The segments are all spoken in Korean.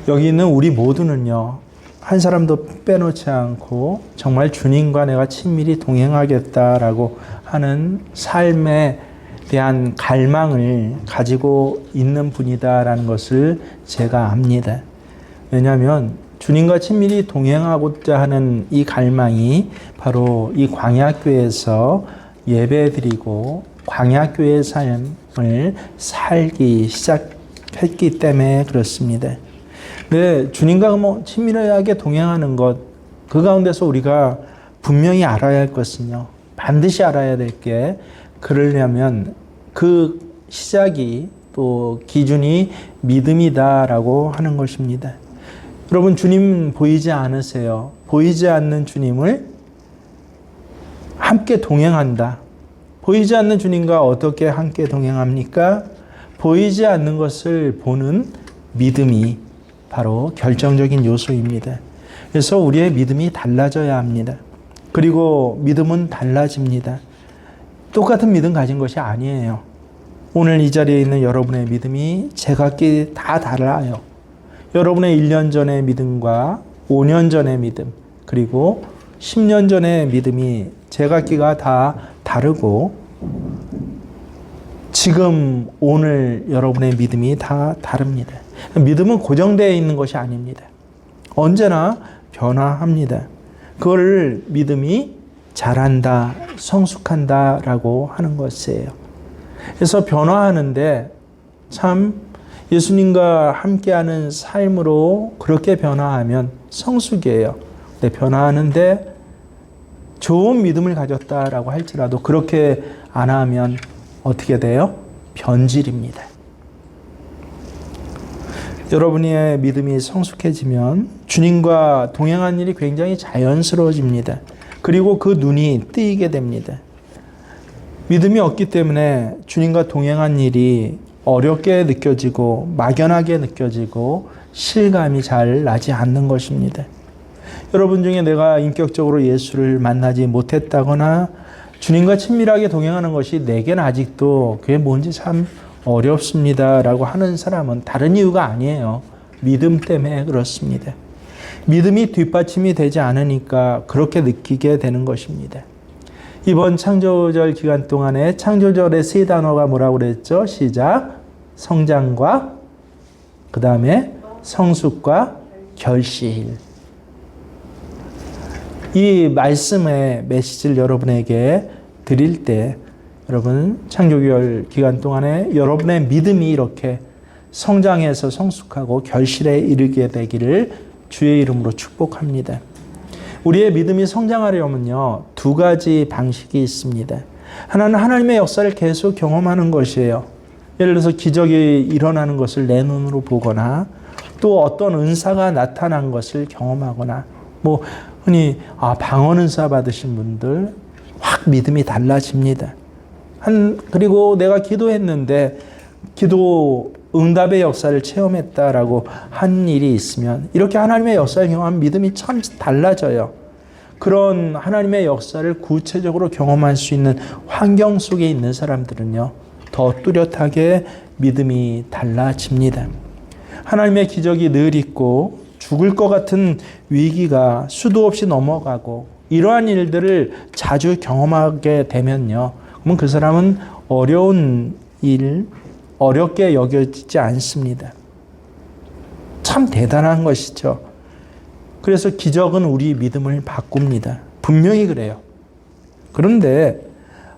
여기 있는 우리 모두는요, 한 사람도 빼놓지 않고 정말 주님과 내가 친밀히 동행하겠다라고 하는 삶에 대한 갈망을 가지고 있는 분이다라는 것을 제가 압니다. 왜냐하면 주님과 친밀히 동행하고자 하는 이 갈망이 바로 이 광야교회에서 예배드리고 광야교회의 삶을 살기 시작했기 때문에 그렇습니다. 네, 주님과 친밀하게 동행하는 것, 그 가운데서 우리가 분명히 알아야 할 것은요, 반드시 알아야 될 게, 그러려면 그 시작이 또 기준이 믿음이다라고 하는 것입니다. 여러분, 주님 보이지 않으세요? 보이지 않는 주님을 함께 동행한다. 보이지 않는 주님과 어떻게 함께 동행합니까? 보이지 않는 것을 보는 믿음이 바로 결정적인 요소입니다. 그래서 우리의 믿음이 달라져야 합니다. 그리고 믿음은 달라집니다. 똑같은 믿음 가진 것이 아니에요. 오늘 이 자리에 있는 여러분의 믿음이 제각기 다 달라요. 여러분의 1년 전의 믿음과 5년 전의 믿음, 그리고 10년 전의 믿음이 제각기가 다 다르고, 지금 오늘 여러분의 믿음이 다 다릅니다. 믿음은 고정되어 있는 것이 아닙니다. 언제나 변화합니다. 그걸 믿음이 자란다, 성숙한다라고 하는 것이에요. 그래서 변화하는데 참 예수님과 함께하는 삶으로 그렇게 변화하면 성숙이에요. 근데 변화하는데 좋은 믿음을 가졌다라고 할지라도 그렇게 안 하면 어떻게 돼요? 변질입니다. 여러분의 믿음이 성숙해지면 주님과 동행하는 일이 굉장히 자연스러워집니다. 그리고 그 눈이 뜨이게 됩니다. 믿음이 없기 때문에 주님과 동행한 일이 어렵게 느껴지고 막연하게 느껴지고 실감이 잘 나지 않는 것입니다. 여러분 중에 내가 인격적으로 예수를 만나지 못했다거나 주님과 친밀하게 동행하는 것이 내게는 아직도 그게 뭔지 참 어렵습니다 라고 하는 사람은 다른 이유가 아니에요. 믿음 때문에 그렇습니다. 믿음이 뒷받침이 되지 않으니까 그렇게 느끼게 되는 것입니다. 이번 창조절 기간 동안에 창조절의 세 단어가 뭐라고 그랬죠? 시작, 성장과 그 다음에 성숙과 결실. 이 말씀의 메시지를 여러분에게 드릴 때 여러분 창조절 기간 동안에 여러분의 믿음이 이렇게 성장해서 성숙하고 결실에 이르게 되기를 주의 이름으로 축복합니다. 우리의 믿음이 성장하려면요, 두 가지 방식이 있습니다. 하나는 하나님의 역사를 계속 경험하는 것이에요. 예를 들어서 기적이 일어나는 것을 내 눈으로 보거나 또 어떤 은사가 나타난 것을 경험하거나 흔히 방언 은사 받으신 분들 확 믿음이 달라집니다. 그리고 내가 기도했는데 기도 응답의 역사를 체험했다라고 한 일이 있으면 이렇게 하나님의 역사를 경험하면 믿음이 참 달라져요. 그런 하나님의 역사를 구체적으로 경험할 수 있는 환경 속에 있는 사람들은요, 더 뚜렷하게 믿음이 달라집니다. 하나님의 기적이 늘 있고 죽을 것 같은 위기가 수도 없이 넘어가고 이러한 일들을 자주 경험하게 되면요, 그러면 그 사람은 어려운 일, 어렵게 여겨지지 않습니다. 참 대단한 것이죠. 그래서 기적은 우리 믿음을 바꿉니다. 분명히 그래요. 그런데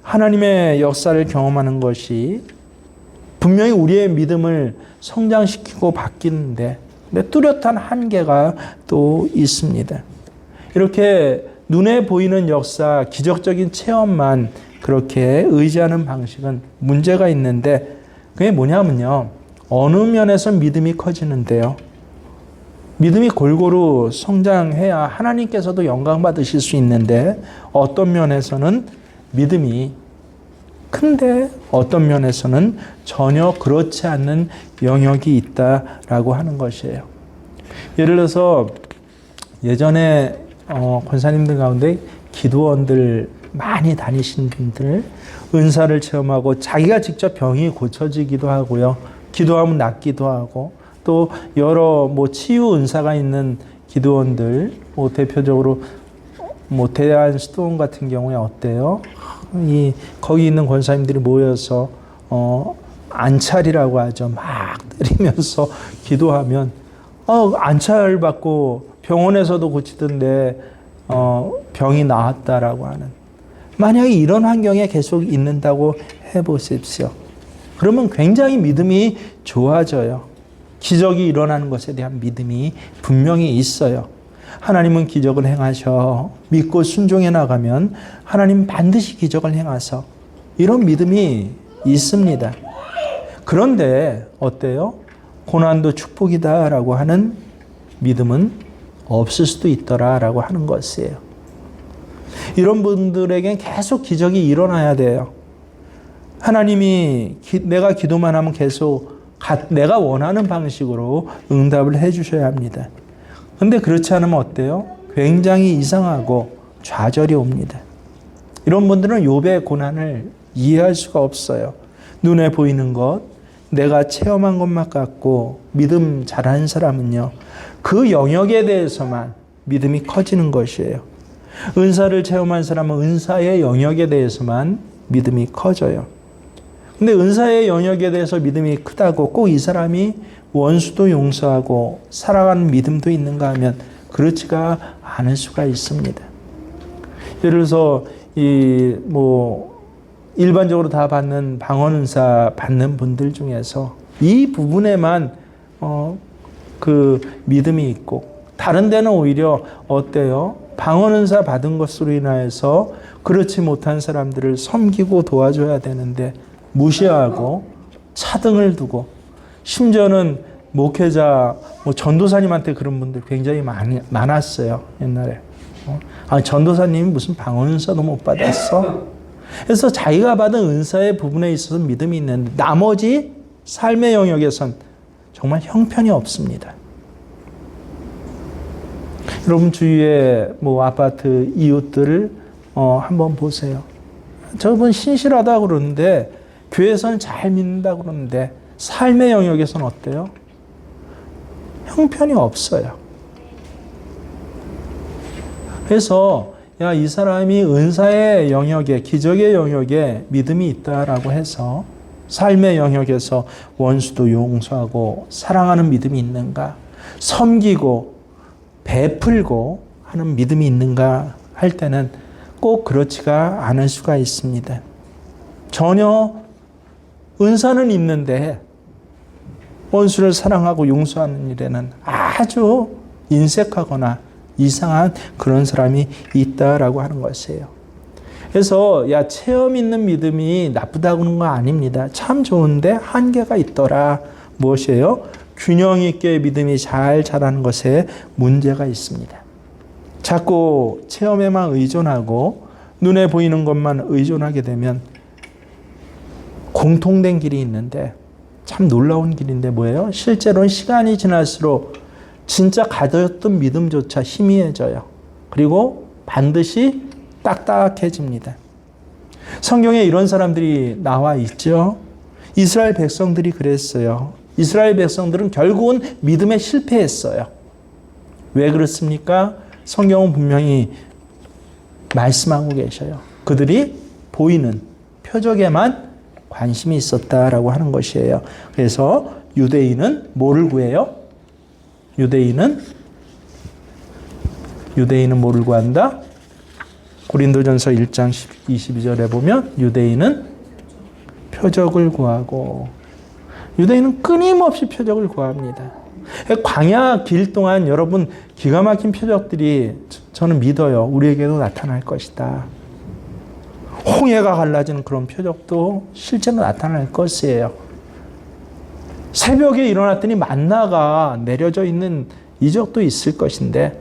하나님의 역사를 경험하는 것이 분명히 우리의 믿음을 성장시키고 바뀌는데 뚜렷한 한계가 또 있습니다. 이렇게 눈에 보이는 역사, 기적적인 체험만 그렇게 의지하는 방식은 문제가 있는데, 그게 뭐냐면요, 어느 면에서 믿음이 커지는데요, 믿음이 골고루 성장해야 하나님께서도 영광 받으실 수 있는데, 어떤 면에서는 믿음이 큰데 어떤 면에서는 전혀 그렇지 않는 영역이 있다라고 하는 것이에요. 예를 들어서 예전에 권사님들 가운데 기도원들 많이 다니신 분들, 은사를 체험하고 자기가 직접 병이 고쳐지기도 하고요, 기도하면 낫기도 하고, 또 여러 뭐 치유 은사가 있는 기도원들, 뭐 대표적으로 뭐 대한 수도원 같은 경우에 어때요? 거기 있는 권사님들이 모여서 안찰이라고 하죠. 막 때리면서 기도하면 안찰 받고 병원에서도 고치던데 병이 나았다라고 하는. 만약에 이런 환경에 계속 있는다고 해보십시오. 그러면 굉장히 믿음이 좋아져요. 기적이 일어나는 것에 대한 믿음이 분명히 있어요. 하나님은 기적을 행하셔. 믿고 순종해 나가면 하나님 반드시 기적을 행하셔. 이런 믿음이 있습니다. 그런데 어때요? 고난도 축복이다라고 하는 믿음은 없을 수도 있더라라고 하는 것이에요. 이런 분들에겐 계속 기적이 일어나야 돼요. 하나님이 내가 기도만 하면 계속 내가 원하는 방식으로 응답을 해 주셔야 합니다. 근데 그렇지 않으면 어때요? 굉장히 이상하고 좌절이 옵니다. 이런 분들은 욥의 고난을 이해할 수가 없어요. 눈에 보이는 것, 내가 체험한 것만 갖고 믿음 잘하는 사람은요, 그 영역에 대해서만 믿음이 커지는 것이에요. 은사를 체험한 사람은 은사의 영역에 대해서만 믿음이 커져요. 근데 은사의 영역에 대해서 믿음이 크다고 꼭 이 사람이 원수도 용서하고 살아가는 믿음도 있는가 하면 그렇지가 않을 수가 있습니다. 예를 들어서 일반적으로 다 받는 방언 은사 받는 분들 중에서 이 부분에만 그 믿음이 있고, 다른 데는 오히려 어때요? 방언 은사 받은 것으로 인하여서 그렇지 못한 사람들을 섬기고 도와줘야 되는데 무시하고 차등을 두고, 심지어는 목회자, 전도사님한테 그런 분들 굉장히 많았어요, 옛날에. 전도사님이 무슨 방언 은사도 못 받았어? 그래서 자기가 받은 은사의 부분에 있어서 믿음이 있는데 나머지 삶의 영역에선 정말 형편이 없습니다. 여러분 주위에 아파트 이웃들을 한번 보세요. 저분 신실하다 그러는데 교회에서는 잘 믿는다 그러는데 삶의 영역에서는 어때요? 형편이 없어요. 그래서 이 사람이 은사의 영역에, 기적의 영역에 믿음이 있다라고 해서 삶의 영역에서 원수도 용서하고 사랑하는 믿음이 있는가? 섬기고 베풀고 하는 믿음이 있는가 할 때는 꼭 그렇지가 않을 수가 있습니다. 전혀 은사는 있는데 원수를 사랑하고 용서하는 일에는 아주 인색하거나 이상한 그런 사람이 있다라고 하는 것이에요. 그래서 체험 있는 믿음이 나쁘다고 하는 거 아닙니다. 참 좋은데 한계가 있더라. 무엇이에요? 균형 있게 믿음이 잘 자라는 것에 문제가 있습니다. 자꾸 체험에만 의존하고 눈에 보이는 것만 의존하게 되면 공통된 길이 있는데, 참 놀라운 길인데 뭐예요? 실제로는 시간이 지날수록 진짜 가졌던 믿음조차 희미해져요. 그리고 반드시 딱딱해집니다. 성경에 이런 사람들이 나와 있죠. 이스라엘 백성들이 그랬어요. 이스라엘 백성들은 결국은 믿음에 실패했어요. 왜 그렇습니까? 성경은 분명히 말씀하고 계셔요. 그들이 보이는 표적에만 관심이 있었다라고 하는 것이에요. 그래서 유대인은 뭐를 구해요? 유대인은 뭐를 구한다? 고린도전서 1장 22절에 보면 유대인은 표적을 구하고, 유대인은 끊임없이 표적을 구합니다. 광야 길 동안 여러분 기가 막힌 표적들이 저는 믿어요. 우리에게도 나타날 것이다. 홍해가 갈라지는 그런 표적도 실제로 나타날 것이에요. 새벽에 일어났더니 만나가 내려져 있는 이적도 있을 것인데,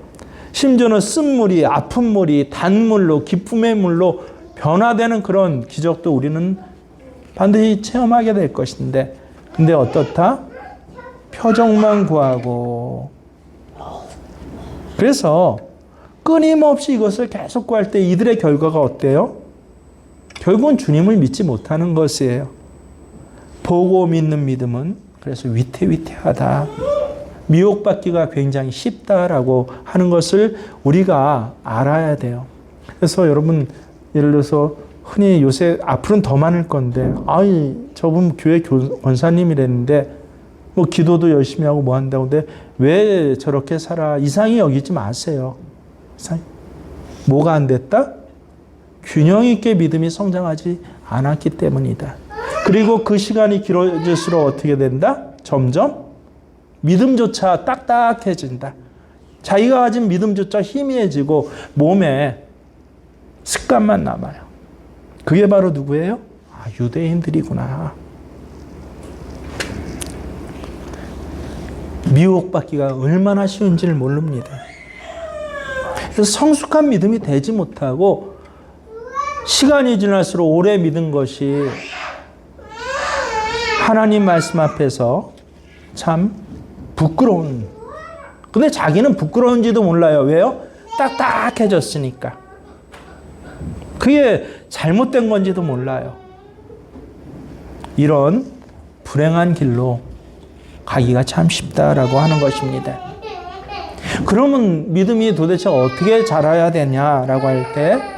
심지어는 쓴물이 아픈 물이 단물로 기쁨의 물로 변화되는 그런 기적도 우리는 반드시 체험하게 될 것인데, 근데 어떻다? 표적만 구하고. 그래서 끊임없이 이것을 계속 구할 때 이들의 결과가 어때요? 결국은 주님을 믿지 못하는 것이에요. 보고 믿는 믿음은 그래서 위태위태하다. 미혹받기가 굉장히 쉽다라고 하는 것을 우리가 알아야 돼요. 그래서 여러분, 예를 들어서 흔히 요새 앞으로는 더 많을 건데, 아이, 저분 교회 권사님이랬는데, 뭐 기도도 열심히 하고 뭐 한다고. 근데 왜 저렇게 살아? 이상히 여기지 마세요. 뭐가 안 됐다? 균형 있게 믿음이 성장하지 않았기 때문이다. 그리고 그 시간이 길어질수록 어떻게 된다? 점점 믿음조차 딱딱해진다. 자기가 가진 믿음조차 희미해지고 몸에 습관만 남아요. 그게 바로 누구예요? 유대인들이구나. 미혹받기가 얼마나 쉬운지를 모릅니다. 그래서 성숙한 믿음이 되지 못하고 시간이 지날수록 오래 믿은 것이 하나님 말씀 앞에서 참 부끄러운. 근데 자기는 부끄러운지도 몰라요. 왜요? 딱딱해졌으니까. 그게 잘못된 건지도 몰라요. 이런 불행한 길로 가기가 참 쉽다라고 하는 것입니다. 그러면 믿음이 도대체 어떻게 자라야 되냐라고 할 때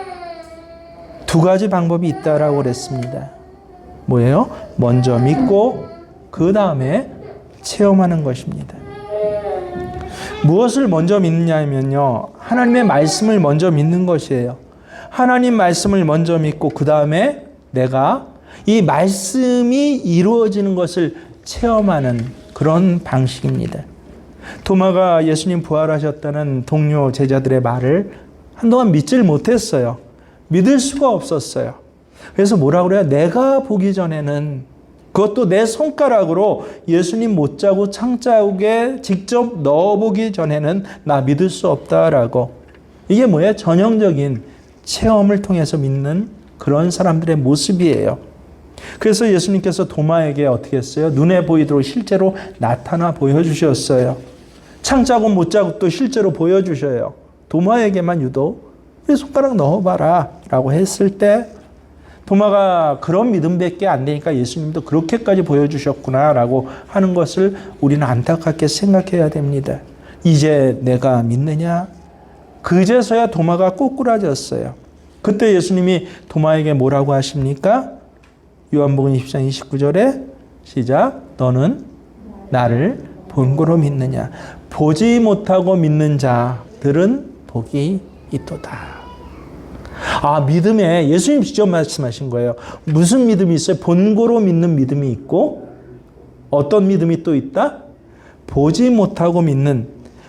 두 가지 방법이 있다라고 그랬습니다. 뭐예요? 먼저 믿고 그 다음에 체험하는 것입니다. 무엇을 먼저 믿느냐면요, 하나님의 말씀을 먼저 믿는 것이에요. 하나님 말씀을 먼저 믿고 그 다음에 내가 이 말씀이 이루어지는 것을 체험하는 그런 방식입니다. 도마가 예수님 부활하셨다는 동료 제자들의 말을 한동안 믿질 못했어요. 믿을 수가 없었어요. 그래서 뭐라 그래요? 내가 보기 전에는, 그것도 내 손가락으로 예수님 못자국 창자국에 직접 넣어보기 전에는 나 믿을 수 없다라고. 이게 뭐예요? 전형적인 체험을 통해서 믿는 그런 사람들의 모습이에요. 그래서 예수님께서 도마에게 어떻게 했어요? 눈에 보이도록 실제로 나타나 보여주셨어요. 창자국 못자국도 실제로 보여주셔요. 도마에게만 유독 손가락 넣어봐라 라고 했을 때 도마가 그런 믿음밖에 안 되니까 예수님도 그렇게까지 보여주셨구나 라고 하는 것을 우리는 안타깝게 생각해야 됩니다. 이제 내가 믿느냐? 그제서야 도마가 꼬꾸라졌어요. 그때 예수님이 도마에게 뭐라고 하십니까? 요한복음 20장 29절에 시작. 너는 나를 본고로 믿느냐? 보지 못하고 믿는 자들은 복이 있도다. 믿음에 예수님 직접 말씀하신 거예요. 무슨 믿음이 있어요? 본고로 믿는 믿음이 있고 어떤 믿음이 또 있다? 보지 못하고 믿는,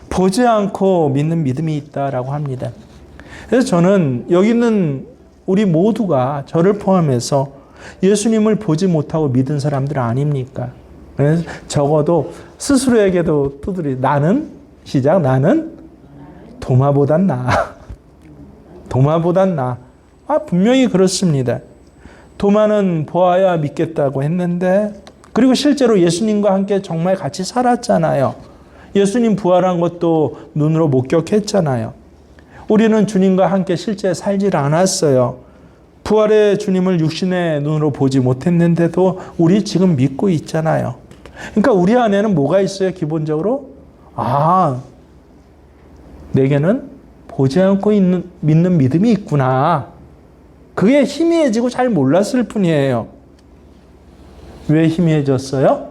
보지 않고 믿는 믿음이 있다라고 합니다. 그래서 저는 여기 있는 우리 모두가 저를 포함해서 예수님을 보지 못하고 믿은 사람들 아닙니까? 그래서 적어도 스스로에게도 나는 시작. 나는 도마보단 나아. 도마보단 나아. 분명히 그렇습니다. 도마는 보아야 믿겠다고 했는데, 그리고 실제로 예수님과 함께 정말 같이 살았잖아요. 예수님 부활한 것도 눈으로 목격했잖아요. 우리는 주님과 함께 실제 살질 않았어요. 부활의 주님을 육신의 눈으로 보지 못했는데도 우리 지금 믿고 있잖아요. 그러니까 우리 안에는 뭐가 있어요? 기본적으로 내게는 보지 않고 믿는 믿음이 있구나. 그게 희미해지고 잘 몰랐을 뿐이에요. 왜 희미해졌어요?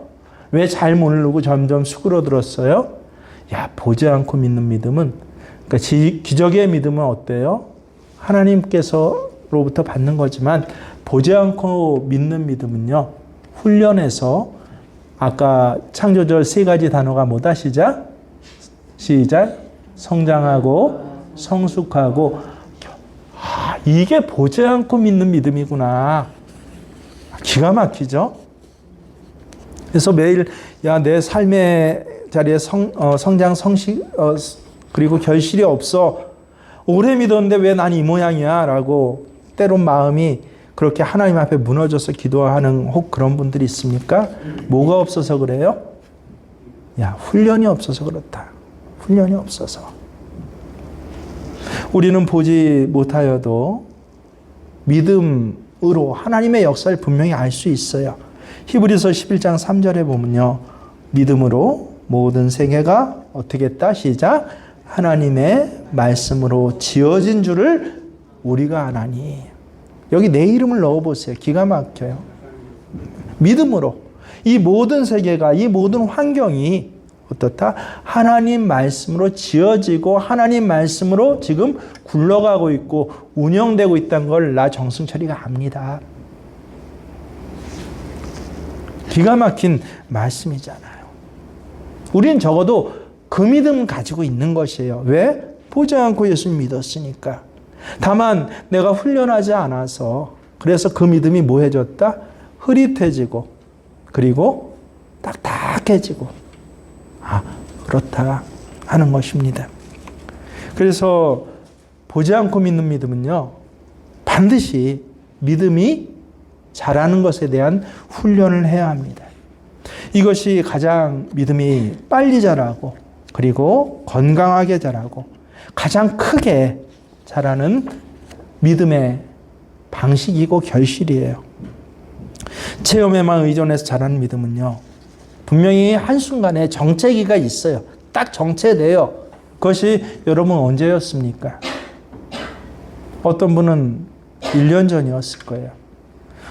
왜 잘 모르고 점점 수그러들었어요? 보지 않고 믿는 믿음은, 그러니까 기적의 믿음은 어때요? 하나님께서로부터 받는 거지만 보지 않고 믿는 믿음은요, 훈련해서 아까 창조절 세 가지 단어가 뭐다? 시작. 성장하고 성숙하고. 이게 보지 않고 믿는 믿음이구나. 기가 막히죠? 그래서 매일 내 삶의 자리에 성장, 성식, 그리고 결실이 없어. 오래 믿었는데 왜 난 이 모양이야? 라고 때론 마음이 그렇게 하나님 앞에 무너져서 기도하는 혹 그런 분들이 있습니까? 뭐가 없어서 그래요? 훈련이 없어서 그렇다. 훈련이 없어서. 우리는 보지 못하여도 믿음으로 하나님의 역사를 분명히 알 수 있어요. 히브리서 11장 3절에 보면요. 믿음으로 모든 세계가 어떻게 했다? 시작. 하나님의 말씀으로 지어진 줄을 우리가 아나니. 여기 내 이름을 넣어보세요. 기가 막혀요. 믿음으로. 이 모든 세계가, 이 모든 환경이 어떻다? 하나님 말씀으로 지어지고 하나님 말씀으로 지금 굴러가고 있고 운영되고 있다는 걸 나 정승철이가 압니다. 기가 막힌 말씀이잖아요. 우리는 적어도 그 믿음 가지고 있는 것이에요. 왜? 보지 않고 예수님 믿었으니까. 다만 내가 훈련하지 않아서 그래서 그 믿음이 뭐해졌다? 흐릿해지고 그리고 딱딱해지고 그렇다 하는 것입니다. 그래서 보지 않고 믿는 믿음은요, 반드시 믿음이 자라는 것에 대한 훈련을 해야 합니다. 이것이 가장 믿음이 빨리 자라고 그리고 건강하게 자라고 가장 크게 자라는 믿음의 방식이고 결실이에요. 체험에만 의존해서 자라는 믿음은요, 분명히 한순간에 정체기가 있어요. 딱 정체돼요. 그것이 여러분 언제였습니까? 어떤 분은 1년 전이었을 거예요.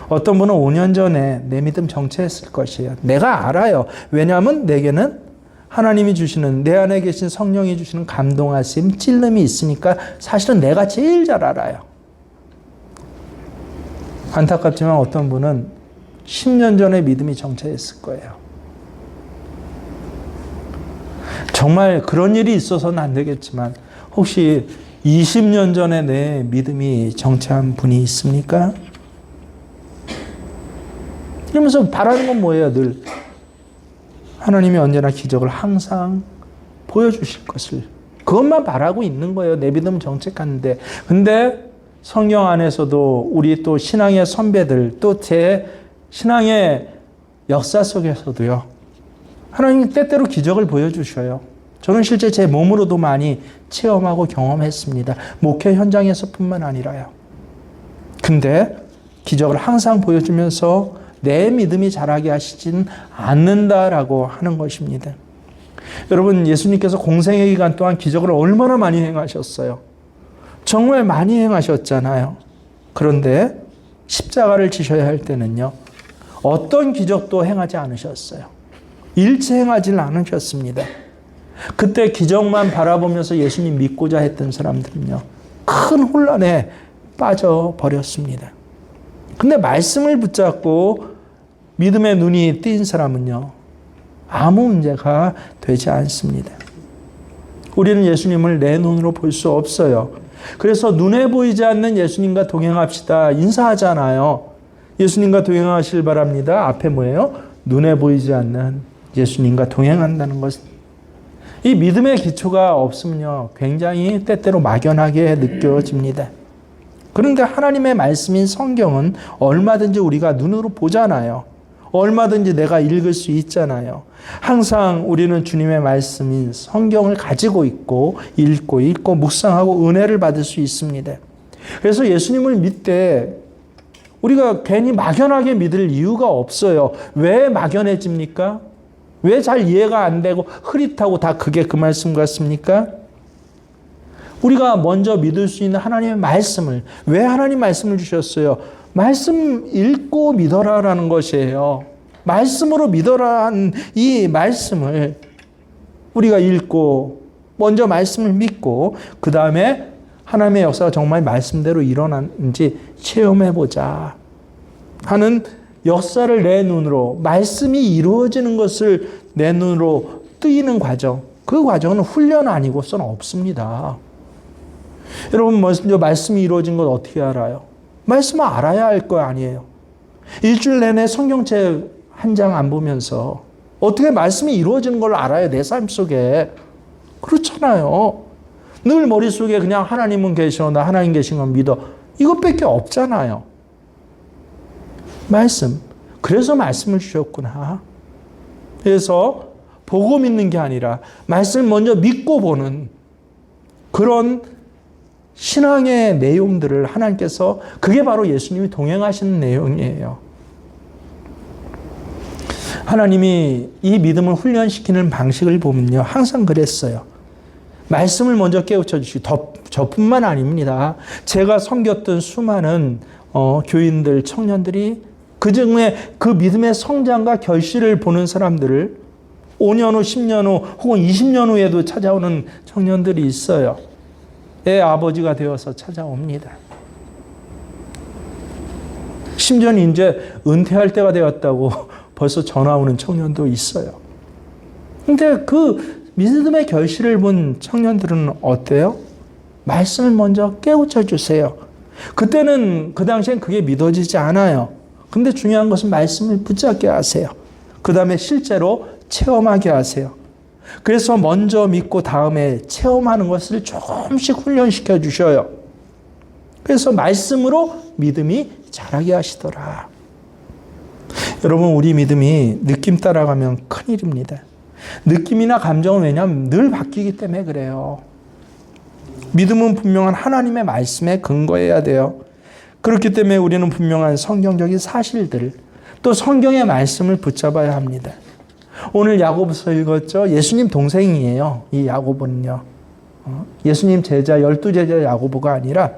어떤 분은 5년 전에 내 믿음 정체했을 것이에요. 내가 알아요. 왜냐하면 내게는 하나님이 주시는, 내 안에 계신 성령이 주시는 감동하심, 찔림이 있으니까 사실은 내가 제일 잘 알아요. 안타깝지만 어떤 분은 10년 전에 믿음이 정체했을 거예요. 정말 그런 일이 있어서는 안 되겠지만 혹시 20년 전에 내 믿음이 정체한 분이 있습니까? 이러면서 바라는 건 뭐예요? 늘 하나님이 언제나 기적을 항상 보여주실 것을, 그것만 바라고 있는 거예요. 내 믿음 정체하는데. 근데 성경 안에서도 우리 또 신앙의 선배들, 또 제 신앙의 역사 속에서도요, 하나님 때때로 기적을 보여주셔요. 저는 실제 제 몸으로도 많이 체험하고 경험했습니다. 목회 현장에서뿐만 아니라요. 근데 기적을 항상 보여주면서 내 믿음이 자라게 하시진 않는다라고 하는 것입니다. 여러분, 예수님께서 공생의 기간 동안 기적을 얼마나 많이 행하셨어요? 정말 많이 행하셨잖아요. 그런데 십자가를 지셔야 할 때는요, 어떤 기적도 행하지 않으셨어요. 일체 행하지는 않으셨습니다. 그때 기적만 바라보면서 예수님 믿고자 했던 사람들은요, 큰 혼란에 빠져버렸습니다. 근데 말씀을 붙잡고 믿음의 눈이 띈 사람은요, 아무 문제가 되지 않습니다. 우리는 예수님을 내 눈으로 볼 수 없어요. 그래서 눈에 보이지 않는 예수님과 동행합시다. 인사하잖아요. 예수님과 동행하시길 바랍니다. 앞에 뭐예요? 눈에 보이지 않는 예수님과 동행한다는 것. 이 믿음의 기초가 없으면요, 굉장히 때때로 막연하게 느껴집니다. 그런데 하나님의 말씀인 성경은 얼마든지 우리가 눈으로 보잖아요. 얼마든지 내가 읽을 수 있잖아요. 항상 우리는 주님의 말씀인 성경을 가지고 있고 읽고 묵상하고 은혜를 받을 수 있습니다. 그래서 예수님을 믿되 우리가 괜히 막연하게 믿을 이유가 없어요. 왜 막연해집니까? 왜 잘 이해가 안 되고 흐릿하고 다 그게 그 말씀 같습니까? 우리가 먼저 믿을 수 있는 하나님의 말씀을, 왜 하나님 말씀을 주셨어요? 말씀 읽고 믿어라라는 것이에요. 말씀으로 믿어라는 이 말씀을 우리가 읽고 먼저 말씀을 믿고 그 다음에 하나님의 역사가 정말 말씀대로 일어나는지 체험해보자 하는 역사를 내 눈으로, 말씀이 이루어지는 것을 내 눈으로 뜨이는 과정, 그 과정은 훈련 아니고서는 없습니다. 여러분, 먼저 말씀이 이루어진 것 어떻게 알아요? 말씀을 알아야 할 거 아니에요. 일주일 내내 성경책 한 장 안 보면서 어떻게 말씀이 이루어지는 걸 알아요, 내 삶 속에. 그렇잖아요. 늘 머릿속에 그냥 하나님은 계셔, 나 하나님 계신 건 믿어, 이것밖에 없잖아요. 말씀. 그래서 말씀을 주셨구나. 그래서 보고 믿는 게 아니라 말씀을 먼저 믿고 보는 그런 신앙의 내용들을 하나님께서, 그게 바로 예수님이 동행하시는 내용이에요. 하나님이 이 믿음을 훈련시키는 방식을 보면요, 항상 그랬어요. 말씀을 먼저 깨우쳐 주시고, 저뿐만 아닙니다. 제가 섬겼던 수많은 교인들, 청년들이 그중에 그 믿음의 성장과 결실을 보는 사람들을 5년 후, 10년 후, 혹은 20년 후에도 찾아오는 청년들이 있어요. 애 아버지가 되어서 찾아옵니다. 심지어는 이제 은퇴할 때가 되었다고 벌써 전화 오는 청년도 있어요. 근데 그 믿음의 결실을 본 청년들은 어때요? 말씀을 먼저 깨우쳐 주세요. 그때는, 그 당시엔 그게 믿어지지 않아요. 근데 중요한 것은 말씀을 붙잡게 하세요. 그 다음에 실제로 체험하게 하세요. 그래서 먼저 믿고 다음에 체험하는 것을 조금씩 훈련시켜 주셔요. 그래서 말씀으로 믿음이 자라게 하시더라. 여러분, 우리 믿음이 느낌 따라가면 큰일입니다. 느낌이나 감정은 왜냐하면 늘 바뀌기 때문에 그래요. 믿음은 분명한 하나님의 말씀에 근거해야 돼요. 그렇기 때문에 우리는 분명한 성경적인 사실들, 또 성경의 말씀을 붙잡아야 합니다. 오늘 야고보서 읽었죠? 예수님 동생이에요. 이 야고보는요. 예수님 제자, 12제자 야고보가 아니라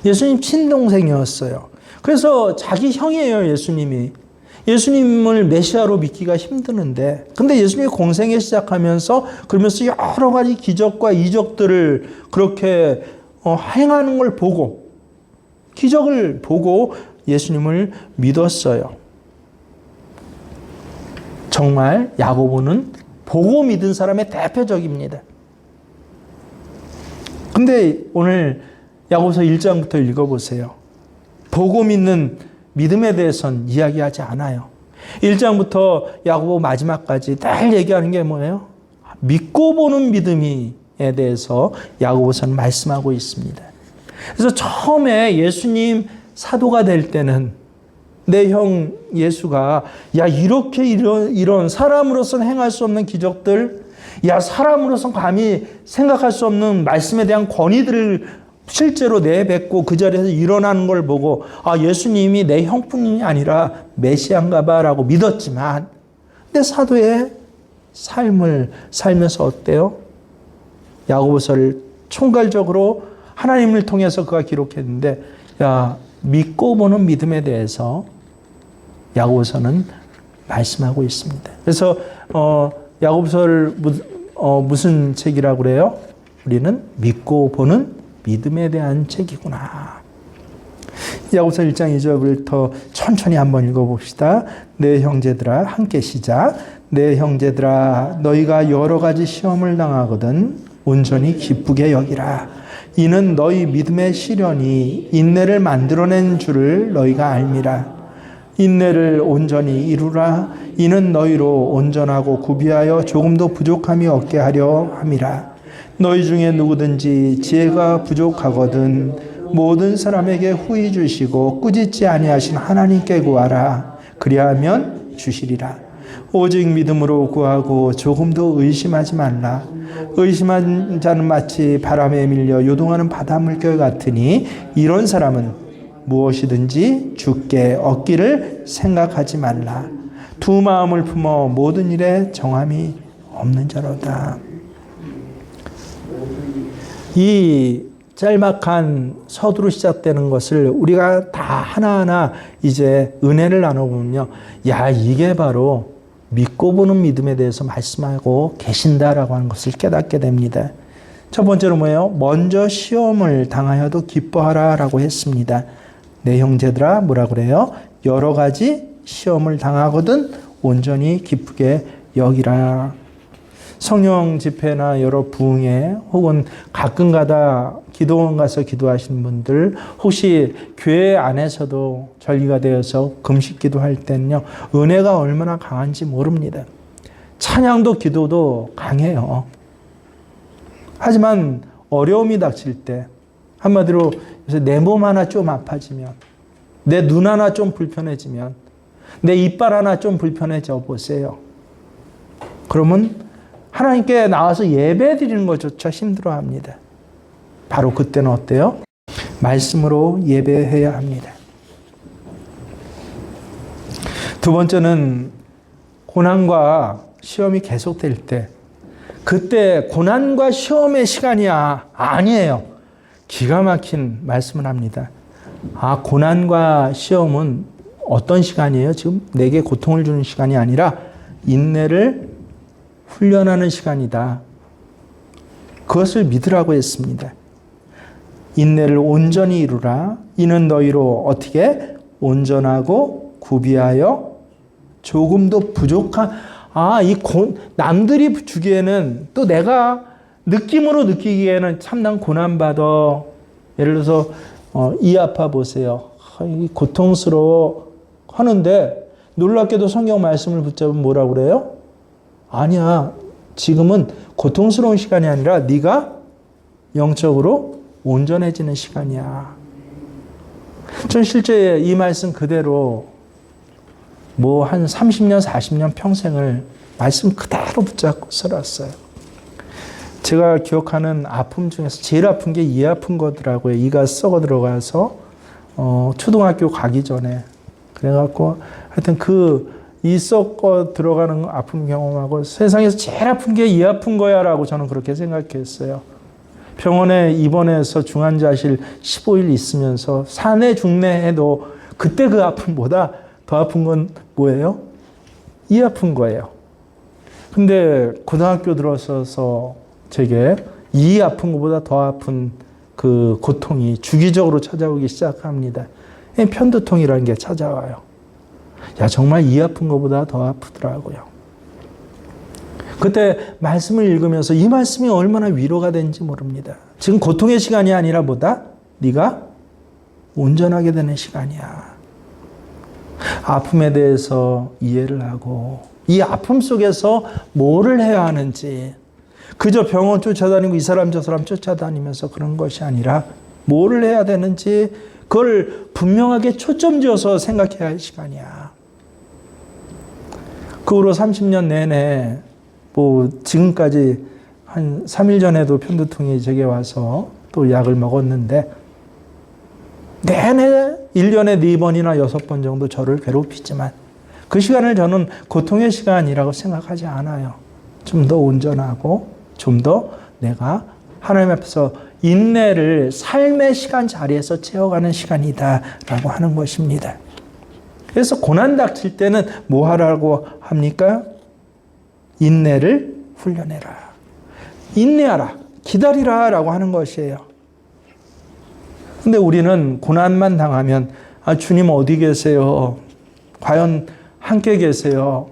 예수님 친동생이었어요. 그래서 자기 형이에요, 예수님이. 예수님을 메시아로 믿기가 힘드는데, 근데 예수님이 공생애 시작하면서 그러면서 여러 가지 기적과 이적들을 그렇게 행하는 걸 보고, 기적을 보고 예수님을 믿었어요. 정말 야고보는 보고 믿은 사람의 대표적입니다. 근데 오늘 야고보서 1장부터 읽어보세요. 보고 믿는 믿음에 대해서는 이야기하지 않아요. 1장부터 야고보 마지막까지 늘 얘기하는 게 뭐예요? 믿고 보는 믿음에 대해서 야고보서는 말씀하고 있습니다. 그래서 처음에 예수님 사도가 될 때는 내 형 예수가 야 이렇게 이런 사람으로서는 행할 수 없는 기적들, 야 사람으로서는 감히 생각할 수 없는 말씀에 대한 권위들을 실제로 내뱉고 그 자리에서 일어나는 걸 보고 아 예수님이 내 형뿐이 아니라 메시아인가 봐라고 믿었지만 내 사도의 삶을 살면서 어때요? 야고보서를 총괄적으로 하나님을 통해서 그가 기록했는데 야 믿고 보는 믿음에 대해서 야고보서는 말씀하고 있습니다. 그래서 야고보서를 무슨 책이라고 그래요? 우리는 믿고 보는 믿음에 대한 책이구나. 야고보서 1장 2절을 더 천천히 한번 읽어봅시다. 내 형제들아, 함께 시작. 내 형제들아, 너희가 여러 가지 시험을 당하거든 온전히 기쁘게 여기라. 이는 너희 믿음의 시련이 인내를 만들어낸 줄을 너희가 알미라. 인내를 온전히 이루라. 이는 너희로 온전하고 구비하여 조금도 부족함이 없게 하려 함이라. 너희 중에 누구든지 지혜가 부족하거든 모든 사람에게 후히 주시고 꾸짖지 아니하신 하나님께 구하라. 그리하면 주시리라. 오직 믿음으로 구하고 조금도 의심하지 말라. 의심한 자는 마치 바람에 밀려 요동하는 바닷물결 같으니 이런 사람은 무엇이든지 주께 얻기를 생각하지 말라. 두 마음을 품어 모든 일에 정함이 없는 자로다. 이 짤막한 서두로 시작되는 것을 우리가 다 하나하나 이제 은혜를 나눠보면요. 야, 이게 바로 믿고 보는 믿음에 대해서 말씀하고 계신다라고 하는 것을 깨닫게 됩니다. 첫 번째로 뭐예요? 먼저 시험을 당하여도 기뻐하라 라고 했습니다. 내 형제들아 뭐라 그래요? 여러 가지 시험을 당하거든 온전히 기쁘게 여기라. 성령 집회나 여러 부흥회 혹은 가끔가다 기도원 가서 기도하시는 분들 혹시 교회 안에서도 전리가 되어서 금식 기도할 때는요 은혜가 얼마나 강한지 모릅니다. 찬양도 기도도 강해요. 하지만 어려움이 닥칠 때 한마디로 내 몸 하나 좀 아파지면 내 눈 하나 좀 불편해지면 내 이빨 하나 좀 불편해져 보세요. 그러면 하나님께 나와서 예배 드리는 것조차 힘들어합니다. 바로 그때는 어때요? 말씀으로 예배해야 합니다. 두 번째는 고난과 시험이 계속될 때 그때 고난과 시험의 시간이야. 아니에요. 기가 막힌 말씀을 합니다. 고난과 시험은 어떤 시간이에요? 지금 내게 고통을 주는 시간이 아니라 인내를 훈련하는 시간이다. 그것을 믿으라고 했습니다. 인내를 온전히 이루라. 이는 너희로 어떻게 온전하고 구비하여 조금도 부족한 남들이 주기에는 또 내가 느낌으로 느끼기에는 참 난 고난받아. 예를 들어서 이 아파 보세요. 고통스러워 하는데 놀랍게도 성경 말씀을 붙잡으면 뭐라고 그래요? 아니야. 지금은 고통스러운 시간이 아니라 네가 영적으로 온전해지는 시간이야. 전 실제 이 말씀 그대로 한 30년, 40년 평생을 말씀 그대로 붙잡고 살았어요. 제가 기억하는 아픔 중에서 제일 아픈 게 이 아픈 거더라고요. 이가 썩어 들어가서 초등학교 가기 전에 그래갖고 하여튼 이 썩어 들어가는 아픔 경험하고 세상에서 제일 아픈 게 이 아픈 거야라고 저는 그렇게 생각했어요. 병원에 입원해서 중환자실 15일 있으면서 산에 중내 해도 그때 그 아픔보다 더 아픈 건 뭐예요? 이 아픈 거예요. 근데 고등학교 들어서서 제게 이 아픈 것보다 더 아픈 그 고통이 주기적으로 찾아오기 시작합니다. 편두통이라는 게 찾아와요. 정말 이 아픈 것보다 더 아프더라고요. 그때 말씀을 읽으면서 이 말씀이 얼마나 위로가 되는지 모릅니다. 지금 고통의 시간이 아니라 네가 온전하게 되는 시간이야. 아픔에 대해서 이해를 하고 이 아픔 속에서 뭐를 해야 하는지 그저 병원 쫓아다니고 이 사람 저 사람 쫓아다니면서 그런 것이 아니라 뭐를 해야 되는지 그걸 분명하게 초점 지어서 생각해야 할 시간이야. 그 후로 30년 내내 지금까지 한 3일 전에도 편두통이 제게 와서 또 약을 먹었는데 내내 1년에 4번이나 6번 정도 저를 괴롭히지만 그 시간을 저는 고통의 시간이라고 생각하지 않아요. 좀 더 온전하고 좀 더 내가 하나님 앞에서 인내를 삶의 시간 자리에서 채워가는 시간이다라고 하는 것입니다. 그래서 고난 닥칠 때는 뭐 하라고 합니까? 인내를 훈련해라. 인내하라. 기다리라 라고 하는 것이에요. 근데 우리는 고난만 당하면 주님 어디 계세요? 과연 함께 계세요?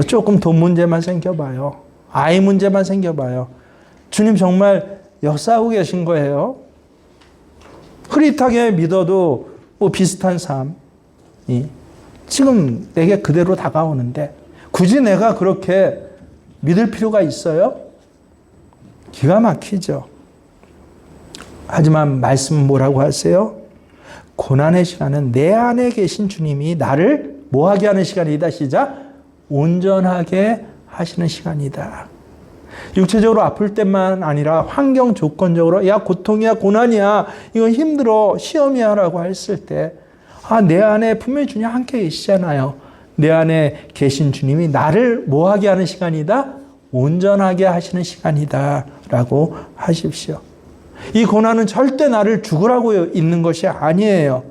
조금 돈 문제만 생겨봐요. 아이 문제만 생겨봐요. 주님 정말 역사하고 계신 거예요? 흐릿하게 믿어도 비슷한 삶이 지금 내게 그대로 다가오는데 굳이 내가 그렇게 믿을 필요가 있어요? 기가 막히죠. 하지만 말씀은 뭐라고 하세요? 고난의 시간은 내 안에 계신 주님이 나를 뭐하게 하는 시간이다. 시작. 온전하게 하시는 시간이다. 육체적으로 아플 때만 아니라 환경 조건적으로 고통이야 고난이야 이건 힘들어 시험이야 라고 했을 때 내 안에 분명히 주님 함께 계시잖아요. 내 안에 계신 주님이 나를 뭐하게 하는 시간이다? 온전하게 하시는 시간이다 라고 하십시오. 이 고난은 절대 나를 죽으라고 있는 것이 아니에요.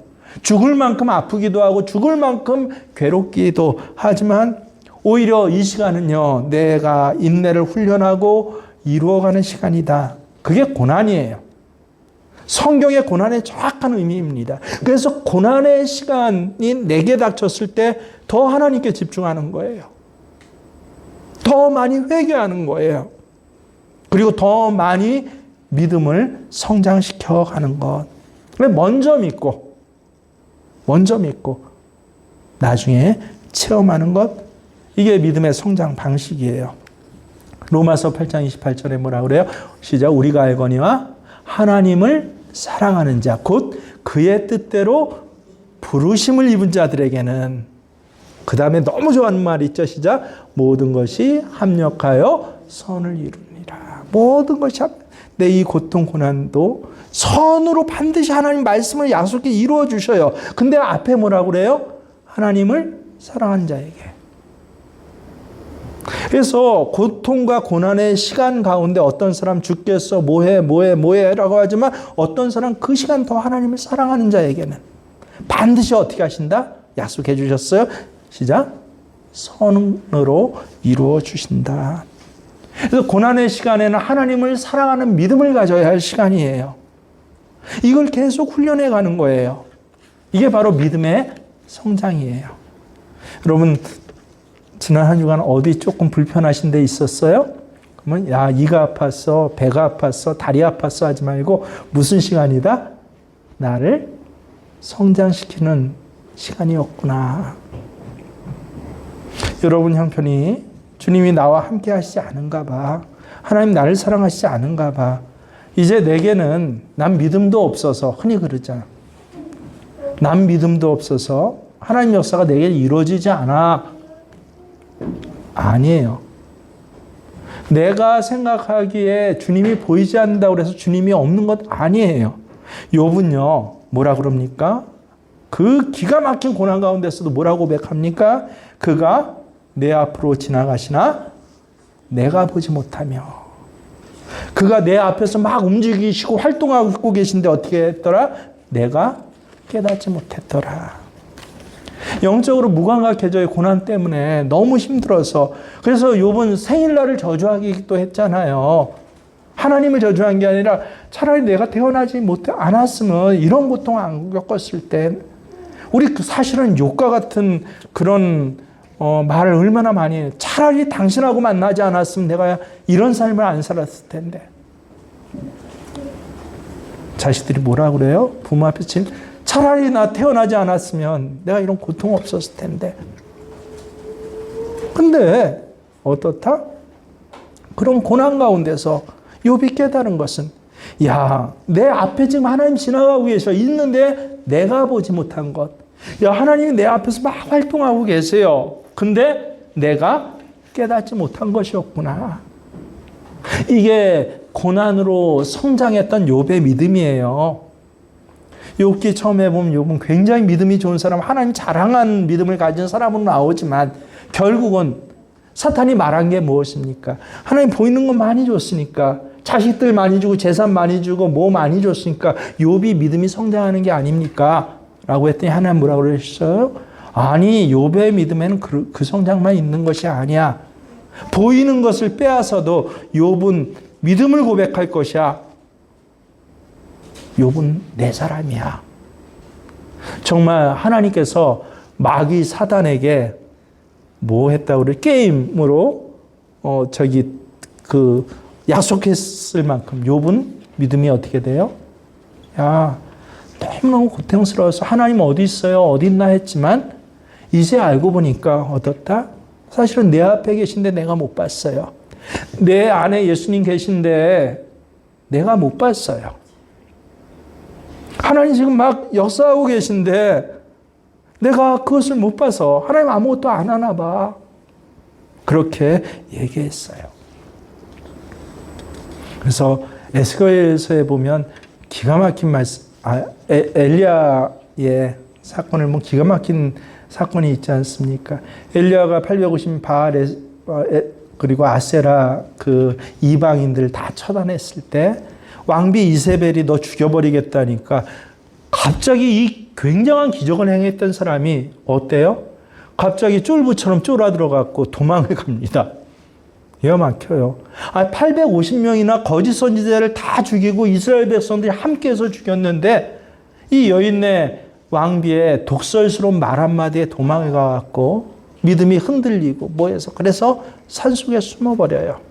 죽을 만큼 아프기도 하고 죽을 만큼 괴롭기도 하지만 오히려 이 시간은요, 내가 인내를 훈련하고 이루어가는 시간이다. 그게 고난이에요. 성경의 고난의 정확한 의미입니다. 그래서 고난의 시간이 내게 닥쳤을 때 더 하나님께 집중하는 거예요. 더 많이 회개하는 거예요. 그리고 더 많이 믿음을 성장시켜 가는 것. 먼저 믿고 나중에 체험하는 것. 이게 믿음의 성장 방식이에요. 로마서 8장 28절에 뭐라 그래요? 시작. 우리가 알거니와 하나님을 사랑하는 자, 곧 그의 뜻대로 부르심을 입은 자들에게는 그 다음에 너무 좋아하는 말 있죠. 시작. 모든 것이 합력하여 선을 이루니라. 모든 것이 내 이 고통 고난도 선으로 반드시 하나님 말씀을 약속해 이루어 주셔요. 근데 앞에 뭐라고 그래요? 하나님을 사랑하는 자에게. 그래서 고통과 고난의 시간 가운데 어떤 사람 죽겠어, 뭐해 라고 하지만 어떤 사람 그 시간 더 하나님을 사랑하는 자에게는 반드시 어떻게 하신다? 약속해 주셨어요. 시작. 선으로 이루어 주신다. 그래서 고난의 시간에는 하나님을 사랑하는 믿음을 가져야 할 시간이에요. 이걸 계속 훈련해 가는 거예요. 이게 바로 믿음의 성장이에요. 여러분, 지난 한 주간 어디 조금 불편하신 데 있었어요? 그러면 야, 이가 아팠어, 배가 아팠어, 다리 아팠어 하지 말고 무슨 시간이다? 나를 성장시키는 시간이었구나. 여러분 형편이 주님이 나와 함께 하시지 않은가 봐. 하나님 나를 사랑하시지 않은가 봐. 이제 내게는 난 믿음도 없어서, 흔히 그러잖아. 난 믿음도 없어서 하나님 역사가 내게 이루어지지 않아. 아니에요. 내가 생각하기에 주님이 보이지 않는다고 해서 주님이 없는 것 아니에요. 욥은요, 뭐라 그럽니까? 그 기가 막힌 고난 가운데서도 뭐라고 고백합니까? 그가 내 앞으로 지나가시나 내가 보지 못하며. 그가 내 앞에서 막 움직이시고 활동하고 계신데 어떻게 했더라? 내가 깨닫지 못했더라. 영적으로 무감각해져요. 고난 때문에 너무 힘들어서. 그래서 욥은 생일날을 저주하기도 했잖아요. 하나님을 저주한 게 아니라 차라리 내가 태어나지 않았으면 이런 고통 안 겪었을 때, 우리 사실은 욥과 같은 그런 말을 얼마나 많이 해요. 차라리 당신하고 만나지 않았으면 내가 이런 삶을 안 살았을 텐데. 자식들이 뭐라 그래요? 부모 앞에 차라리 나 태어나지 않았으면 내가 이런 고통 없었을 텐데. 근데 어떻다? 그런 고난 가운데서 욥이 깨달은 것은, 야, 내 앞에 지금 하나님 지나가고 계셔. 있는데 내가 보지 못한 것. 야, 하나님이 내 앞에서 막 활동하고 계세요. 근데 내가 깨닫지 못한 것이었구나. 이게 고난으로 성장했던 욥의 믿음이에요. 욥기 처음에 보면 욥은 굉장히 믿음이 좋은 사람, 하나님 자랑한 믿음을 가진 사람으로 나오지만 결국은 사탄이 말한 게 무엇입니까? 하나님 보이는 건 많이 줬으니까, 자식들 많이 주고 재산 많이 주고 뭐 많이 줬으니까 욥이 믿음이 성장하는 게 아닙니까? 라고 했더니 하나님 뭐라고 그러셨어요? 아니, 욥의 믿음에는 그 성장만 있는 것이 아니야. 보이는 것을 빼앗아도 욥은 믿음을 고백할 것이야. 욥은 내 사람이야. 정말 하나님께서 마귀 사단에게 뭐 했다고 그래? 게임으로 약속했을 만큼 욥은 믿음이 어떻게 돼요? 야, 너무너무 고통스러워서 하나님 어디 있어요? 어디 있나 했지만 이제 알고 보니까 어떻다? 사실은 내 앞에 계신데 내가 못 봤어요. 내 안에 예수님 계신데 내가 못 봤어요. 하나님 지금 막 역사하고 계신데 내가 그것을 못 봐서 하나님 아무것도 안 하나 봐. 그렇게 얘기했어요. 그래서 에스겔서에 보면 기가 막힌 말씀, 엘리야의 사건을 보면 기가 막힌 사건이 있지 않습니까? 엘리야가 850 바알 그리고 아세라 그 이방인들 다 처단했을 때 왕비 이세벨이 너 죽여버리겠다니까 갑자기 이 굉장한 기적을 행했던 사람이 어때요? 갑자기 쫄부처럼 쫄아들어갖고 도망을 갑니다. 기가 막혀요. 850명이나 거짓 선지자를 다 죽이고 이스라엘 백성들이 함께해서 죽였는데 이 여인네 왕비의 독설스러운 말 한마디에 도망을 가갖고 믿음이 흔들리고 뭐해서 그래서 산속에 숨어버려요.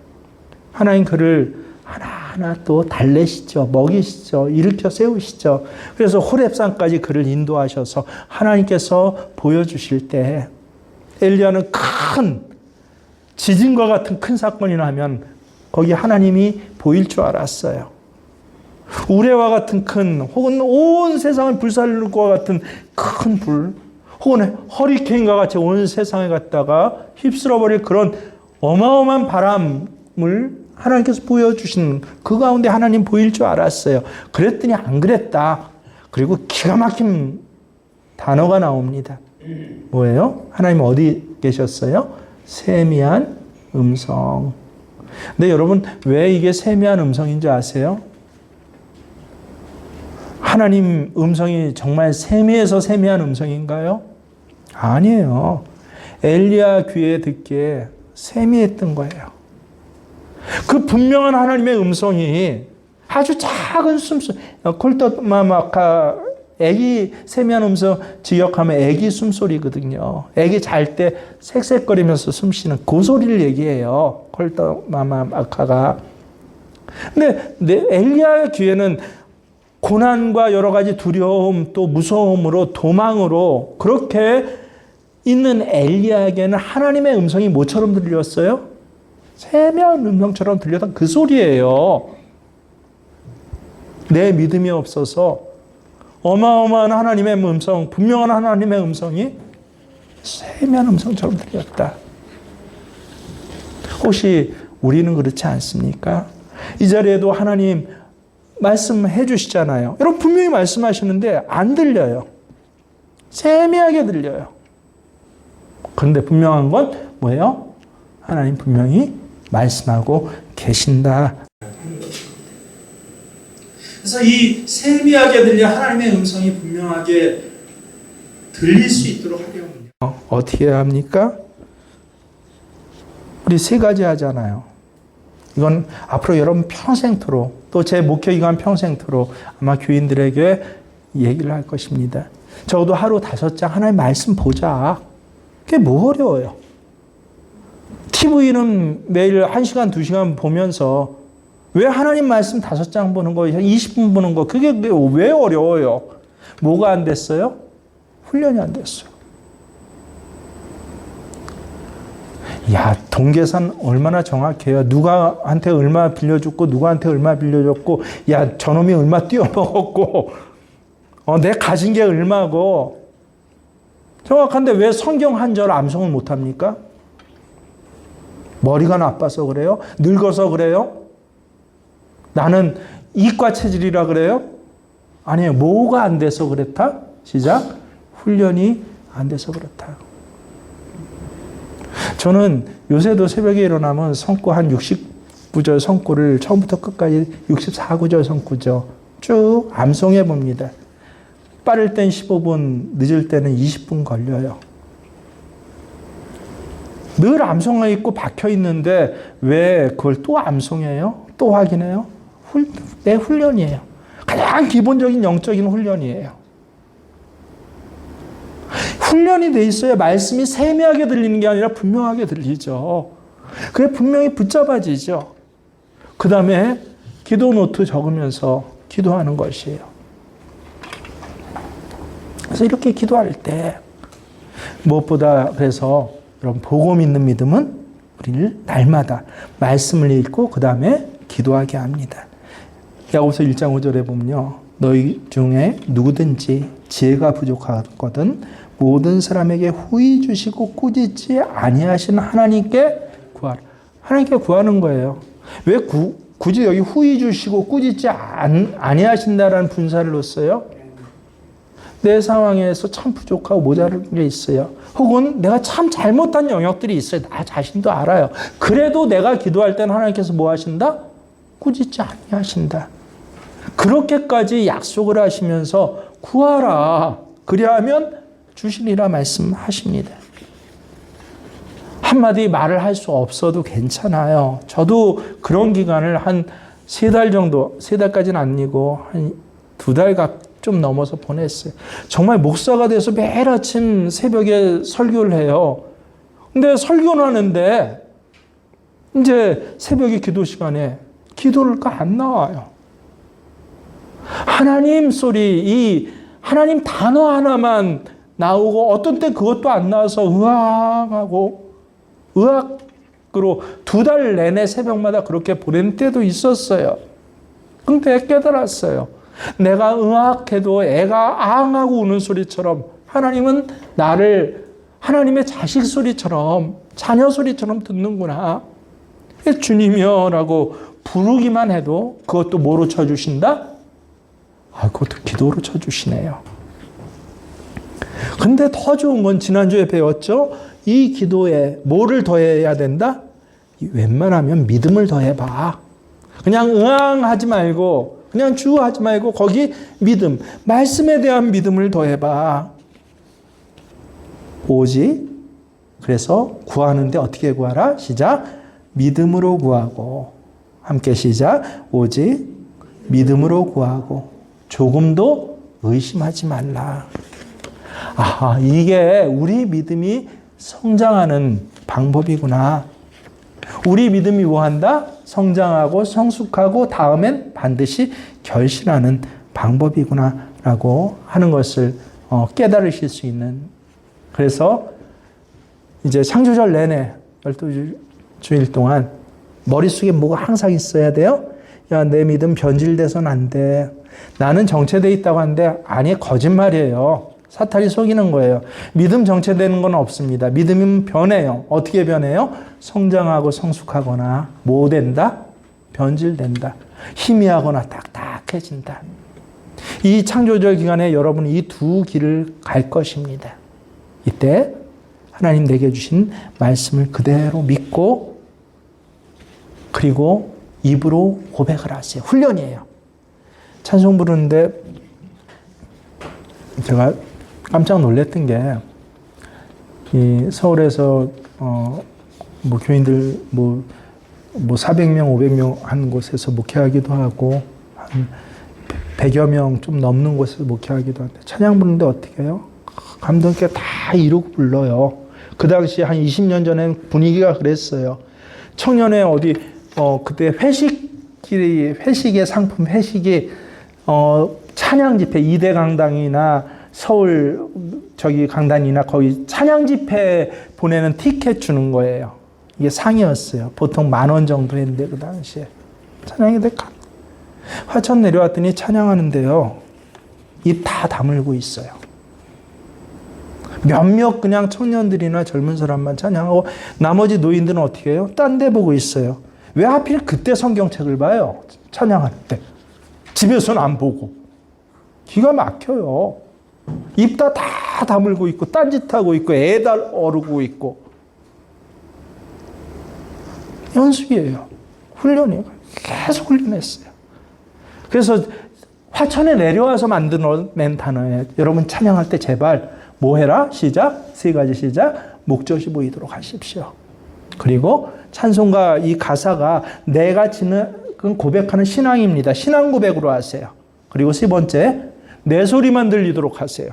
하나님 그를 하나하나 또 달래시죠. 먹이시죠. 일으켜 세우시죠. 그래서 호렙산까지 그를 인도하셔서 하나님께서 보여주실 때 엘리야는 큰 지진과 같은 큰 사건이 나면 거기 하나님이 보일 줄 알았어요. 우레와 같은 큰 혹은 온 세상을 불살릴 것 같은 큰 불 혹은 허리케인과 같이 온 세상에 갔다가 휩쓸어버릴 그런 어마어마한 바람을 하나님께서 보여주신 그 가운데 하나님 보일 줄 알았어요. 그랬더니 안 그랬다. 그리고 기가 막힌 단어가 나옵니다. 뭐예요? 하나님 어디 계셨어요? 세미한 음성. 근데 여러분, 왜 이게 세미한 음성인지 아세요? 하나님 음성이 정말 세미해서 세미한 음성인가요? 아니에요. 엘리야 귀에 듣기에 세미했던 거예요. 그 분명한 하나님의 음성이 아주 작은 숨소리, 콜터마마카, 애기 세미한 음성 직역하면 애기 숨소리거든요. 애기 잘 때 색색거리면서 숨 쉬는 그 소리를 얘기해요. 콜터마마카가. 근데 엘리야 귀에는 고난과 여러 가지 두려움, 또 무서움으로, 도망으로 그렇게 있는 엘리야에게는 하나님의 음성이 뭐처럼 들렸어요? 세미한 음성처럼 들렸던 그 소리예요. 내 믿음이 없어서 어마어마한 하나님의 음성, 분명한 하나님의 음성이 세미한 음성처럼 들렸다. 혹시 우리는 그렇지 않습니까? 이 자리에도 하나님 말씀해 주시잖아요. 여러분 분명히 말씀하시는데 안 들려요. 세미하게 들려요. 그런데 분명한 건 뭐예요? 하나님 분명히 말씀하고 계신다. 그래서 이 세미하게 들려 하나님의 음성이 분명하게 들릴 수 있도록 하려면요. 어떻게 해야 합니까? 우리 세 가지 하잖아요. 이건 앞으로 여러분 평생토록, 또 제 목회기간 평생토록 아마 교인들에게 얘기를 할 것입니다. 적어도 하루 5장 하나님 말씀 보자. 그게 뭐 어려워요. TV는 매일 1시간, 2시간 보면서 왜 하나님 말씀 5장 보는 거, 20분 보는 거, 그게 왜 어려워요? 뭐가 안 됐어요? 훈련이 안 됐어요. 야, 동계산 얼마나 정확해요. 누가한테 얼마 빌려줬고, 누구한테 얼마 빌려줬고, 야, 저놈이 얼마 띄어먹었고, 내 가진 게 얼마고. 정확한데 왜 성경 한 절 암송을 못합니까? 머리가 나빠서 그래요? 늙어서 그래요? 나는 이과 체질이라 그래요? 아니에요. 뭐가 안 돼서 그렇다? 시작. 훈련이 안 돼서 그렇다. 저는 요새도 새벽에 일어나면 성구 한 69절 성구를 처음부터 끝까지 64구절 성구죠. 쭉 암송해 봅니다. 빠를 땐 15분, 늦을 때는 20분 걸려요. 늘 암송해 있고 박혀 있는데 왜 그걸 또 암송해요? 또 확인해요? 내 훈련이에요. 가장 기본적인 영적인 훈련이에요. 훈련이 돼 있어야 말씀이 세미하게 들리는 게 아니라 분명하게 들리죠. 그게 분명히 붙잡아지죠. 그 다음에 기도 노트 적으면서 기도하는 것이에요. 그래서 이렇게 기도할 때 무엇보다 그래서 여러분 복음 있는 믿음은 우리를 날마다 말씀을 읽고 그 다음에 기도하게 합니다. 야고보서 1장 5절에 보면요. 너희 중에 누구든지 지혜가 부족하거든 모든 사람에게 후히 주시고 꾸짖지 아니하신 하나님께 구하라. 하나님께 구하는 거예요. 왜 굳이 여기 후히 주시고 꾸짖지 아니하신다라는 분사를 넣었어요? 내 상황에서 참 부족하고 모자란 게 있어요. 혹은 내가 참 잘못한 영역들이 있어요. 나 자신도 알아요. 그래도 내가 기도할 때는 하나님께서 뭐 하신다? 꾸짖지 아니하신다. 그렇게까지 약속을 하시면서 구하라. 그리하면 주시리라 말씀하십니다. 한마디 말을 할 수 없어도 괜찮아요. 저도 그런 기간을 한 3달 정도, 3달까지는 아니고 한 2달 좀 넘어서 보냈어요. 정말 목사가 돼서 매일 아침 새벽에 설교를 해요. 근데 설교는 하는데 이제 새벽에 기도 시간에 기도가 안 나와요. 하나님 소리, 이 하나님 단어 하나만 나오고 어떤 때 그것도 안 나와서 의학으로 2달 내내 새벽마다 그렇게 보낸 때도 있었어요. 근데 깨달았어요. 내가 의학해도 애가 앙하고 우는 소리처럼 하나님은 나를 하나님의 자식 소리처럼 자녀 소리처럼 듣는구나. 주님이여 라고 부르기만 해도 그것도 뭐로 쳐주신다? 그것도 기도로 쳐주시네요. 근데 더 좋은 건 지난주에 배웠죠? 이 기도에 뭐를 더해야 된다? 웬만하면 믿음을 더해봐. 그냥 응하지 말고, 그냥 주 하지 말고 거기 믿음, 말씀에 대한 믿음을 더해봐. 오직 그래서 구하는데 어떻게 구하라? 시작. 믿음으로 구하고. 함께 시작. 오직 믿음으로 구하고 조금도 의심하지 말라. 아, 이게 우리 믿음이 성장하는 방법이구나. 우리 믿음이 뭐한다? 성장하고 성숙하고 다음엔 반드시 결실하는 방법이구나 라고 하는 것을 깨달으실 수 있는. 그래서 이제 창조절 내내 12주일 동안 머릿속에 뭐가 항상 있어야 돼요? 야, 내 믿음 변질돼서는 안 돼. 나는 정체되어 있다고 하는데 아니, 거짓말이에요. 사탄이 속이는 거예요. 믿음 정체되는 건 없습니다. 믿음은 변해요. 어떻게 변해요? 성장하고 성숙하거나 뭐 된다? 변질된다. 희미하거나 딱딱해진다. 이 창조절 기간에 여러분은 이 두 길을 갈 것입니다. 이때 하나님 내게 주신 말씀을 그대로 믿고 그리고 입으로 고백을 하세요. 훈련이에요. 찬송 부르는데 제가 깜짝 놀랐던 게, 이 서울에서 뭐 교인들 뭐 400명, 500명 하는 곳에서 목회하기도 하고 한 100여 명 좀 넘는 곳에서 목회하기도 하는데 찬양 부르는데 어떻게 해요? 감독님께 다 이루고 불러요. 그 당시 한 20년 전엔 분위기가 그랬어요. 청년회 어디 그때 회식의 상품 회식이 찬양 집회 이대 강당이나 서울 저기 강단이나 거기 찬양 집회 보내는 티켓 주는 거예요. 이게 상이었어요. 보통 10,000원 정도 했는데 그 당시에 찬양이 화천 내려왔더니 찬양하는데요. 입 다 다물고 있어요. 몇몇 그냥 청년들이나 젊은 사람만 찬양하고 나머지 노인들은 어떻게 해요? 딴 데 보고 있어요. 왜 하필 그때 성경책을 봐요? 찬양할 때. 집에서는 안 보고. 기가 막혀요. 입 다 다물고 있고 딴짓하고 있고 애달 어르고 있고. 연습이에요. 훈련이에요. 계속 훈련했어요. 그래서 화천에 내려와서 만들어낸 단어예요. 여러분 찬양할 때 제발 뭐 해라? 시작. 3가지 시작. 목젖이 보이도록 하십시오. 그리고 찬송가 이 가사가 내가 지는 고백하는 신앙입니다. 신앙 고백으로 하세요. 그리고 3번째, 내 소리만 들리도록 하세요.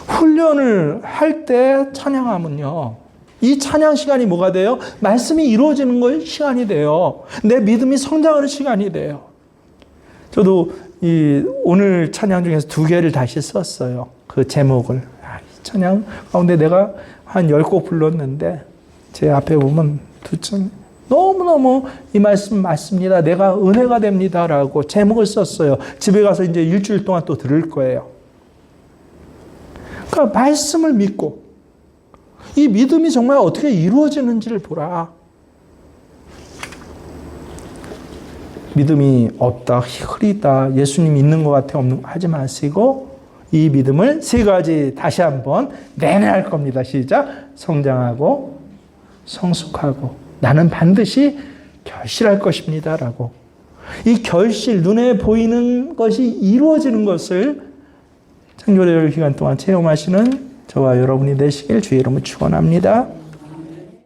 훈련을 할 때 찬양하면요, 이 찬양 시간이 뭐가 돼요? 말씀이 이루어지는 거 시간이 돼요. 내 믿음이 성장하는 시간이 돼요. 저도 오늘 찬양 중에서 2개를 다시 썼어요. 그 제목을. 찬양 가운데 내가 한 10곡 불렀는데 제 앞에 보면 너무너무 이 말씀 맞습니다. 내가 은혜가 됩니다. 라고 제목을 썼어요. 집에 가서 이제 일주일 동안 또 들을 거예요. 그러니까 말씀을 믿고 이 믿음이 정말 어떻게 이루어지는지를 보라. 믿음이 없다, 흐리다, 예수님 있는 것 같아, 없는 거 하지 마시고 이 믿음을 3가지 다시 한번 내내 할 겁니다. 시작. 성장하고 성숙하고 나는 반드시 결실할 것입니다. 라고. 이 결실, 눈에 보이는 것이 이루어지는 것을 창조절 기간 동안 체험하시는 저와 여러분이 되시길 주의 이름으로 축원합니다.